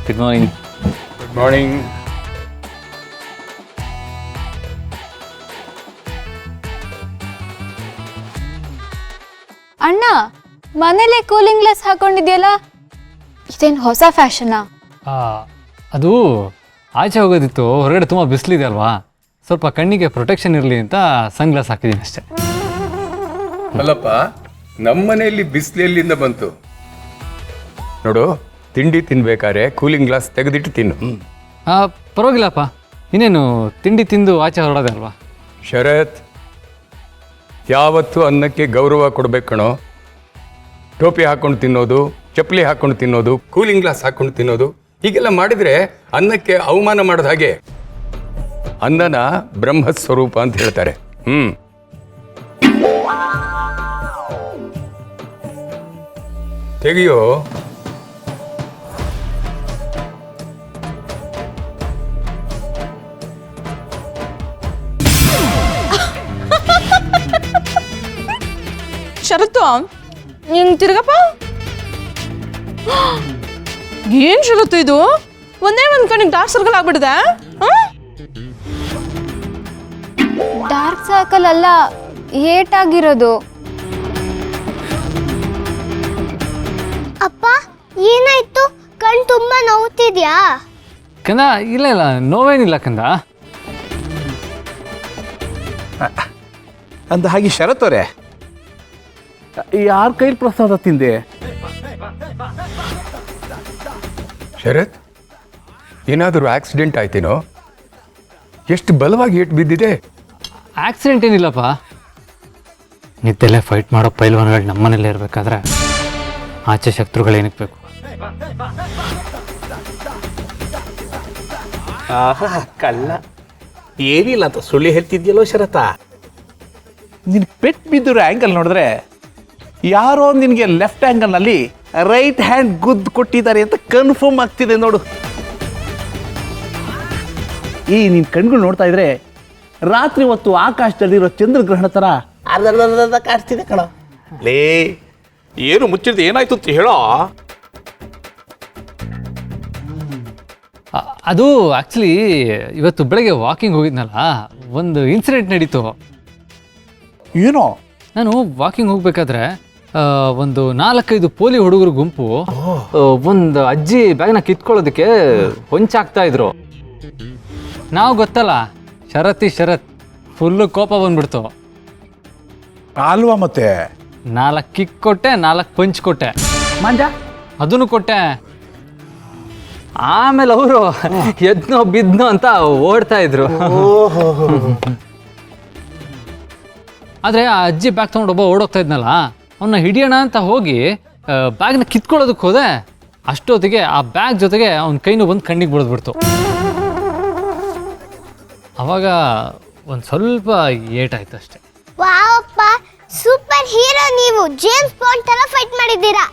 Good morning. Good morning. ಅಣ್ಣ, ಮನೇಲೆ cooling glass ಹಾಕೊಂಡಿದ್ಯಲ್ಲ, ಇದೇನು ಹೊಸ ಫ್ಯಾಷನಾ? ಅದು ಆಚೆ ಹೋಗೋದಿತ್ತು, ಹೊರಗಡೆ ತುಂಬ ಬಿಸಿಲಿದೆ ಅಲ್ವಾ, ಸ್ವಲ್ಪ ಕಣ್ಣಿಗೆ ಪ್ರೊಟೆಕ್ಷನ್ ಇರಲಿ ಅಂತ ಸನ್ ಗ್ಲಾಸ್ ಹಾಕಿದ್ದೀನಿ ಅಷ್ಟೇ. ಅಲ್ಲಪ್ಪ, ನಮ್ಮ ಮನೆಯಲ್ಲಿ ಬಿಸಿಲು ಎಲ್ಲಿಂದ ಬಂತು? ನೋಡು, ತಿಂಡಿ ತಿನ್ಬೇಕಾದ್ರೆ ಕೂಲಿಂಗ್ ಗ್ಲಾಸ್ ತೆಗೆದಿಟ್ಟು ತಿನ್ನು. ಪರವಾಗಿಲ್ಲಪ್ಪ, ಇನ್ನೇನು ತಿಂಡಿ ತಿಂದು ಆಚೆ ಹೊರಡೋದೆ ಅಲ್ವಾ. ಶರತ್, ಯಾವತ್ತೂ ಅನ್ನಕ್ಕೆ ಗೌರವ ಕೊಡ್ಬೇಕು ಕಣೋ. ಟೋಪಿ ಹಾಕೊಂಡು ತಿನ್ನೋದು, ಚಪ್ಪಲಿ ಹಾಕೊಂಡು ತಿನ್ನೋದು, ಕೂಲಿಂಗ್ ಗ್ಲಾಸ್ ಹಾಕೊಂಡು ತಿನ್ನೋದು, ಹೀಗೆಲ್ಲ ಮಾಡಿದರೆ ಅನ್ನಕ್ಕೆ ಅವಮಾನ ಮಾಡೋದು. ಹಾಗೆ ಅನ್ನನ ಬ್ರಹ್ಮ ಸ್ವರೂಪ ಅಂತ ಹೇಳ್ತಾರೆ. ತೆಗಿಯೋ. ಶರತ್ತು, ನಿಂಗೆ ತಿರ್ಗಪ್ಪ. ಏನ್ ಶರತ್ತು ಇದು? ಒಂದೇ ಒಂದು ಕಣ್ಣಿಗೆ ಡಾರ್ಕ್ ಸರ್ಕಲ್ ಆಗ್ಬಿಟ್ಟಿದೆ. ಡಾರ್ಕ್ ಸರ್ಕಲ್ ಅಲ್ಲ, ಏಟಾಗಿರೋದು. ಅಪ್ಪ, ಏನಾಯ್ತು? ಕಣ್ ತುಂಬಾ ನೋವ್ತಿದ್ಯಾ? ಕಂದ, ಇಲ್ಲ ಇಲ್ಲ, ನೋವೇನಿಲ್ಲ ಕಂದ. ಅಂದ ಹಾಗೆ ಶರತ್ ಅವರೇ, ಯಾರ ಕೈಲಿ ಪ್ರಸಾದ ತಿಂದೆ? ಶರತ್, ಏನಾದರೂ ಆಕ್ಸಿಡೆಂಟ್ ಆಯ್ತೇನೋ? ಎಷ್ಟು ಬಲವಾಗಿ ಏಟು ಬಿದ್ದಿದೆ? ಆಕ್ಸಿಡೆಂಟ್ ಏನಿಲ್ಲಪ್ಪ, ನಿದ್ದೆಲ್ಲೇ ಫೈಟ್ ಮಾಡೋ ಪೈಲ್ವಾನ್ಗಳು ನಮ್ಮನೇಲೇ ಇರಬೇಕಾದ್ರೆ ಆಚೆ ಶತ್ರುಗಳು ಏನಕ್ಕೆ ಬೇಕು? ಕಳ್ಳ, ಏನಿಲ್ಲ ಅಂತ ಸುಳ್ಳು ಹೇಳ್ತಿದ್ಯಲ್ಲೋ ಶರತ. ನಿನ್ ಪೆಟ್ ಬಿದ್ದಿರೋ ಆ್ಯಂಗಲ್ ನೋಡಿದ್ರೆ ಯಾರೋ ನಿನಗೆ ಲೆಫ್ಟ್ ಆ್ಯಂಗಲ್ನಲ್ಲಿ ರೈಟ್ ಹ್ಯಾಂಡ್ ಗುದ್ದು ಕೊಟ್ಟಿದ್ದಾರೆ ಅಂತ ಕನ್ಫರ್ಮ್ ಆಗ್ತಿದೆ ನೋಡು. ಈ ನಿನ್ನ ಕಣ್ಗಳು ನೋಡ್ತಾ ಇದ್ರೆ ರಾತ್ರಿ ಹೊತ್ತು ಆಕಾಶದಲ್ಲಿರೋ ಚಂದ್ರಗ್ರಹಣ ಥರ ಅರ್ಧ ಕಾಣಿಸ್ತಿದೆ ಕಣ. ಲೇ, ಏನು ಮುಚ್ಚಿಡ್ದು ಏನಾಯ್ತು ಅಂತ ಹೇಳೋ. ಅದು ಆ್ಯಕ್ಚುಲಿ ಇವತ್ತು ಬೆಳಗ್ಗೆ ವಾಕಿಂಗ್ ಹೋಗಿದ್ನಲ್ಲ, ಒಂದು ಇನ್ಸಿಡೆಂಟ್ ನಡೀತು. ಏನೋ? ನಾನು ವಾಕಿಂಗ್ ಹೋಗ್ಬೇಕಾದ್ರೆ ಒಂದು 4-5 ಪೋಲಿ ಹುಡುಗರ ಗುಂಪು ಒಂದು ಅಜ್ಜಿ ಬ್ಯಾಗ್ನ ಕಿತ್ಕೊಳ್ಳೋದಕ್ಕೆ ಹೊಂಚಾಗ್ತಾ ಇದ್ರು. ನಾವು ಗೊತ್ತಲ್ಲ, ಶರತ್ ಫುಲ್ಲು ಕೋಪ ಬಂದ್ಬಿಡ್ತು. ಅಲ್ವಾ ಮತ್ತೆ? 4 ಕಿಕ್ ಕೊಟ್ಟೆ, 4 ಪಂಚ್ ಕೊಟ್ಟೆ, ಮಂಜ ಅದನ್ನು ಕೊಟ್ಟೆ. ಆಮೇಲೆ ಅವರು ಎದ್ನೋ ಬಿದ್ನೋ ಅಂತ ಓಡ್ತಾ ಇದ್ರು. ಆದರೆ ಆ ಅಜ್ಜಿ ಬ್ಯಾಗ್ ತೊಗೊಂಡು ಒಬ್ಬ ಓಡೋಗ್ತಾ ಇದ್ನಲ್ಲ, ಅವನ್ನ ಹಿಡಿಯೋಣ ಅಂತ ಹೋಗಿ ಬ್ಯಾಗ್ನ ಕಿತ್ಕೊಳ್ಳೋದಕ್ಕೆ ಹೋದೆ. ಅಷ್ಟೊತ್ತಿಗೆ ಆ ಬ್ಯಾಗ್ ಜೊತೆಗೆ ಅವನ ಕೈನೂ ಬಂದು ಕಣ್ಣಿಗೆ ಬಿಡಿದ್ಬಿಡ್ತು. ಅವಾಗ ಒಂದು ಸ್ವಲ್ಪ ಏಟಾಯ್ತು ಅಷ್ಟೆ. ವಾವ್ ಅಪ್ಪ, ಸೂಪರ್ ಹೀರೋ ನೀವು. ಜೇಮ್ಸ್ ಬಾಂಡ್ ತರ ಫೈಟ್ ಮಾಡಿದ್ದೀರಾ.